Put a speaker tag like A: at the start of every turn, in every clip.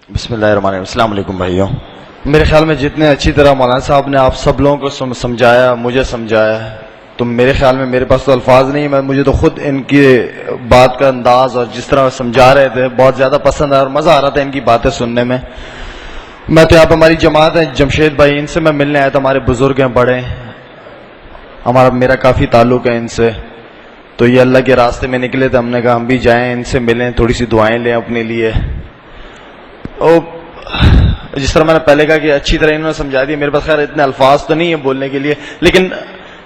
A: بسم اللہ الرحمن الرحیم. السلام علیکم بھائیوں. میرے خیال میں جتنے اچھی طرح مولانا صاحب نے آپ سب لوگوں کو سمجھایا، مجھے سمجھایا، تو میرے خیال میں میرے پاس تو الفاظ نہیں. مجھے تو خود ان کی بات کا انداز اور جس طرح سمجھا رہے تھے بہت زیادہ پسند آیا اور مزہ آ رہا تھا ان کی باتیں سننے میں. میں تو یہاں پہ ہماری جماعت ہے جمشید بھائی، ان سے میں ملنے آیا تھا. ہمارے بزرگ ہیں، بڑے، میرا کافی تعلق ہے ان سے. تو یہ اللہ کے راستے میں نکلے تھے، ہم نے کہا ہم بھی جائیں، ان سے ملیں، تھوڑی سی دعائیں لیں اپنے لیے. جس طرح میں نے پہلے کہا کہ اچھی طرح انہوں نے سمجھا دیا. میرے پاس خیر اتنے الفاظ تو نہیں ہیں بولنے کے لیے، لیکن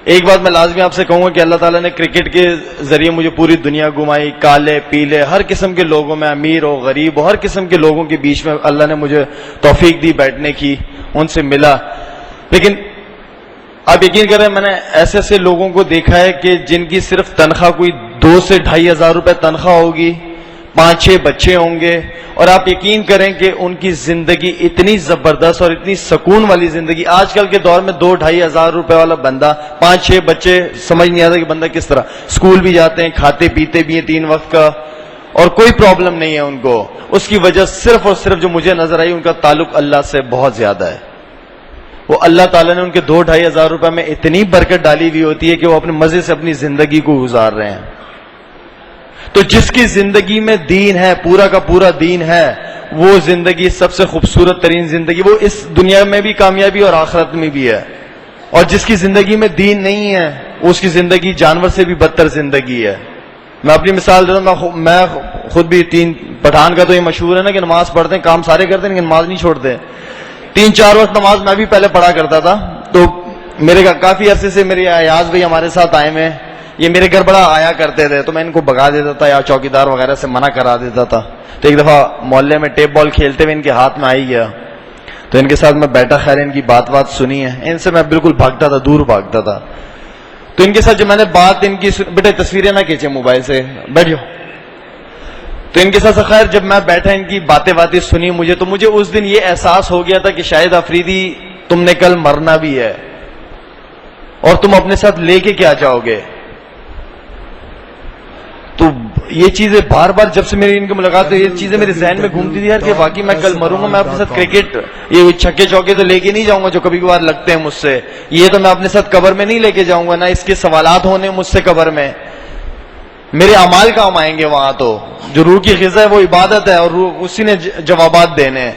A: ایک بات میں لازمی آپ سے کہوں گا کہ اللہ تعالیٰ نے کرکٹ کے ذریعے مجھے پوری دنیا گھمائی. کالے پیلے ہر قسم کے لوگوں میں، امیر ہو غریب ہو، ہر قسم کے لوگوں کے بیچ میں اللہ نے مجھے توفیق دی بیٹھنے کی، ان سے ملا. لیکن آپ یقین کریں میں نے ایسے ایسے لوگوں کو دیکھا ہے کہ جن کی صرف تنخواہ کوئی 2 سے 2,500 روپے تنخواہ ہوگی، 5-6 بچے ہوں گے، اور آپ یقین کریں کہ ان کی زندگی اتنی زبردست اور اتنی سکون والی زندگی. آج کل کے دور میں 2-2,500 روپے والا بندہ، 5-6 بچے، سمجھ نہیں آتا کہ بندہ کس طرح اسکول بھی جاتے ہیں، کھاتے پیتے بھی ہیں 3 وقت کا، اور کوئی پرابلم نہیں ہے ان کو. اس کی وجہ صرف اور صرف جو مجھے نظر آئی، ان کا تعلق اللہ سے بہت زیادہ ہے. وہ اللہ تعالیٰ نے ان کے 2-2,500 روپے میں اتنی برکت ڈالی ہوئی ہوتی ہے کہ وہ اپنے مزے سے اپنی زندگی کو گزار رہے ہیں. تو جس کی زندگی میں دین ہے، پورا کا پورا دین ہے، وہ زندگی سب سے خوبصورت ترین زندگی، وہ اس دنیا میں بھی کامیابی اور آخرت میں بھی ہے. اور جس کی زندگی میں دین نہیں ہے، اس کی زندگی جانور سے بھی بدتر زندگی ہے. میں اپنی مثال دیتا ہوں، میں خود بھی پٹھان کا تو یہ مشہور ہے نا کہ نماز پڑھتے ہیں، کام سارے کرتے ہیں لیکن نماز نہیں چھوڑتے. 3-4 وقت نماز میں بھی پہلے پڑھا کرتا تھا. تو میرے کافی عرصے سے میرے ایاز بھائی ہمارے ساتھ آئے میں، یہ میرے گھر بڑا آیا کرتے تھے، تو میں ان کو بگا دیتا تھا یا چوکیدار وغیرہ سے منع کرا دیتا تھا. تو ایک دفعہ محلے میں ٹیپ بال کھیلتے ہوئے ان کے ہاتھ میں آئی گیا، تو ان کے ساتھ میں بیٹھا، خیر ان کی بات سنی ہے. ان سے میں بالکل بھاگتا تھا، دور بھاگتا تھا. تو ان کے ساتھ جب میں نے بات ان کی بیٹے تصویریں نہ کھینچے موبائل سے، بیٹھ جاؤ. تو ان کے ساتھ خیر جب میں بیٹھا ان کی باتیں سنی تو مجھے اس دن یہ احساس ہو گیا تھا کہ شاید افریدی تم نے کل مرنا بھی ہے، اور تم اپنے ساتھ لے کے کیا جاؤ گے. تو یہ چیزیں بار بار جب سے میری ان کی ملاقات ہوئی، یہ چیزیں میرے ذہن میں گھومتی تھی یار کہ واقعی میں کل مروں گا، میں اپنے ساتھ کرکٹ یہ چھکے چوکے تو لے کے نہیں جاؤں گا جو کبھی کبھار لگتے ہیں مجھ سے، یہ تو میں اپنے ساتھ قبر میں نہیں لے کے جاؤں گا، نہ اس کے سوالات ہونے مجھ سے قبر میں. میرے اعمال کام آئیں گے وہاں. تو جو روح کی غذا ہے وہ عبادت ہے، اور اسی نے جوابات دینے ہیں.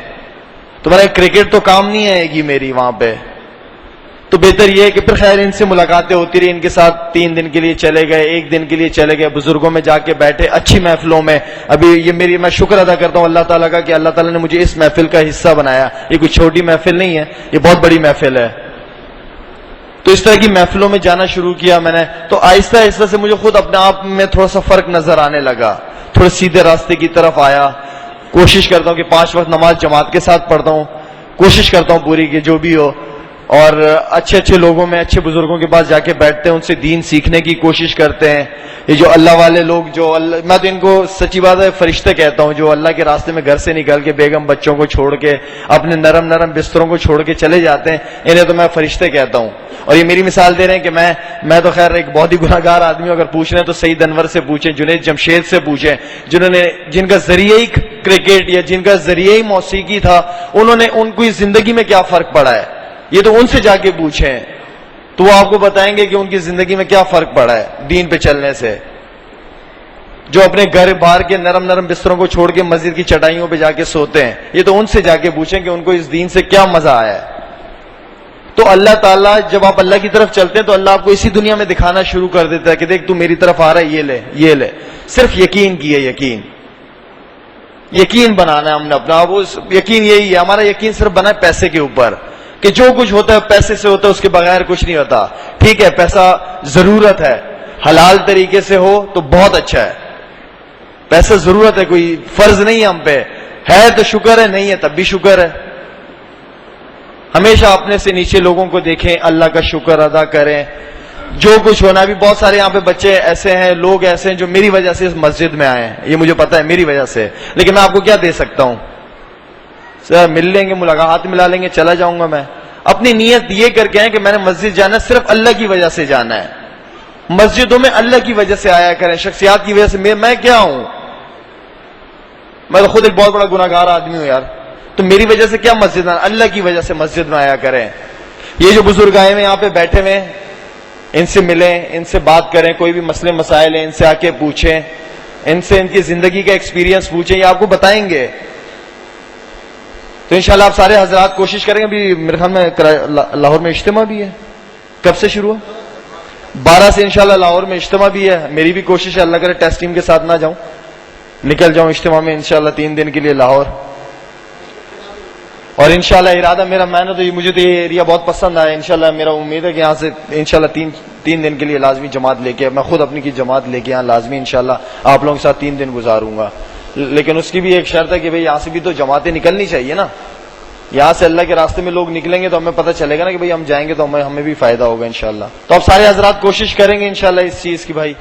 A: تمہارا کرکٹ تو کام نہیں آئے گی میری وہاں پہ. تو بہتر یہ ہے کہ پھر خیر ان سے ملاقاتیں ہوتی رہی، ان کے ساتھ 3 دن کے لیے چلے گئے، 1 دن کے لیے چلے گئے، بزرگوں میں جا کے بیٹھے، اچھی محفلوں میں. ابھی یہ میں شکر ادا کرتا ہوں اللہ تعالیٰ کا کہ اللہ تعالیٰ نے مجھے اس محفل کا حصہ بنایا. یہ کوئی چھوٹی محفل نہیں ہے، یہ بہت بڑی محفل ہے. تو اس طرح کی محفلوں میں جانا شروع کیا میں نے. تو آہستہ آہستہ سے مجھے خود اپنے آپ میں تھوڑا سا فرق نظر آنے لگا، تھوڑے سیدھے راستے کی طرف آیا. کوشش کرتا ہوں کہ 5 وقت نماز جماعت کے ساتھ پڑھتا ہوں، کوشش کرتا ہوں پوری کہ جو بھی ہو، اور اچھے لوگوں میں، اچھے بزرگوں کے پاس جا کے بیٹھتے ہیں، ان سے دین سیکھنے کی کوشش کرتے ہیں. یہ جو اللہ والے لوگ، میں تو ان کو سچی بات ہے فرشتے کہتا ہوں، جو اللہ کے راستے میں گھر سے نکل کے بیگم بچوں کو چھوڑ کے اپنے نرم بستروں کو چھوڑ کے چلے جاتے ہیں، انہیں تو میں فرشتے کہتا ہوں. اور یہ میری مثال دے رہے ہیں کہ میں تو خیر ایک بہت ہی گناہگار آدمی ہوں. اگر پوچھ رہے ہیں تو سعید انور سے پوچھیں، جنید جمشید سے پوچھیں، جن کا ذریعہ ہی کرکٹ یا جن کا ذریعہ ہی موسیقی تھا، ان کو زندگی میں کیا فرق پڑا ہے. یہ تو ان سے جا کے پوچھیں، تو وہ آپ کو بتائیں گے کہ ان کی زندگی میں کیا فرق پڑا ہے دین پہ چلنے سے. جو اپنے گھر باہر کے نرم بستروں کو چھوڑ کے مسجد کی چٹائیوں پہ جا کے سوتے ہیں، یہ تو ان سے جا کے پوچھیں کہ ان کو اس دین سے کیا مزہ آیا ہے. تو اللہ تعالیٰ جب آپ اللہ کی طرف چلتے ہیں تو اللہ آپ کو اسی دنیا میں دکھانا شروع کر دیتا ہے کہ دیکھ تو میری طرف آ رہا ہے، یہ لے. صرف یقین کیے، یقین بنانا ہے ہم نے اپنا. وہ یقین یہی ہے ہمارا، یقین صرف بنا ہے پیسے کے اوپر، کہ جو کچھ ہوتا ہے پیسے سے ہوتا ہے، اس کے بغیر کچھ نہیں ہوتا. ٹھیک ہے پیسہ ضرورت ہے، حلال طریقے سے ہو تو بہت اچھا ہے. پیسہ ضرورت ہے، کوئی فرض نہیں ہے ہم پہ. ہے تو شکر ہے، نہیں ہے تب بھی شکر ہے. ہمیشہ اپنے سے نیچے لوگوں کو دیکھیں، اللہ کا شکر ادا کریں. جو کچھ ہونا، بھی بہت سارے یہاں پہ بچے ایسے ہیں، لوگ ایسے ہیں جو میری وجہ سے اس مسجد میں آئے ہیں، یہ مجھے پتا ہے میری وجہ سے. لیکن میں آپ کو کیا دے سکتا ہوں؟ سر مل لیں گے، ملاقات ملا لیں گے، چلا جاؤں گا. میں اپنی نیت یہ کر کے آئے کہ میں نے مسجد جانا ہے، صرف اللہ کی وجہ سے جانا ہے. مسجدوں میں اللہ کی وجہ سے آیا کریں، شخصیات کی وجہ سے. میں کیا ہوں؟ میں تو خود ایک بہت بڑا گناہگار آدمی ہوں یار. تو میری وجہ سے کیا مسجد میں، اللہ کی وجہ سے مسجد میں آیا کریں. یہ جو بزرگ آئے ہوئے یہاں پہ بیٹھے ہوئے، ان سے ملیں، ان سے بات کریں، کوئی بھی مسئلے مسائل ہیں ان سے آ کے پوچھیں، ان سے ان کی زندگی کا ایکسپیرینس پوچھیں، یہ آپ کو بتائیں گے. تو انشاءاللہ آپ سارے حضرات کوشش کریں گے. ابھی میرے خیال میں لاہور میں اجتماع بھی ہے. کب سے شروع ہوا؟ 12 سے انشاءاللہ لاہور میں اجتماع بھی ہے. میری بھی کوشش ہے اللہ کرے ٹیسٹ ٹیم کے ساتھ نہ جاؤں، نکل جاؤں اجتماع میں انشاءاللہ 3 دن کے لیے لاہور. اور انشاءاللہ ارادہ میرا، میں نے تو مجھے تو یہ ایریا بہت پسند آیا. انشاءاللہ میرا امید ہے کہ یہاں سے انشاءاللہ 3 دن کے لیے لازمی جماعت لے کے، میں خود اپنی کی جماعت لے کے یہاں لازمی انشاءاللہ آپ لوگوں کے ساتھ 3 دن گزاروں گا. لیکن اس کی بھی ایک شرط ہے کہ بھئی یہاں سے بھی تو جماعتیں نکلنی چاہیے نا. یہاں سے اللہ کے راستے میں لوگ نکلیں گے تو ہمیں پتہ چلے گا نا کہ بھئی ہم جائیں گے تو ہمیں بھی فائدہ ہوگا انشاءاللہ. تو اب سارے حضرات کوشش کریں گے انشاءاللہ اس چیز کی. بھائی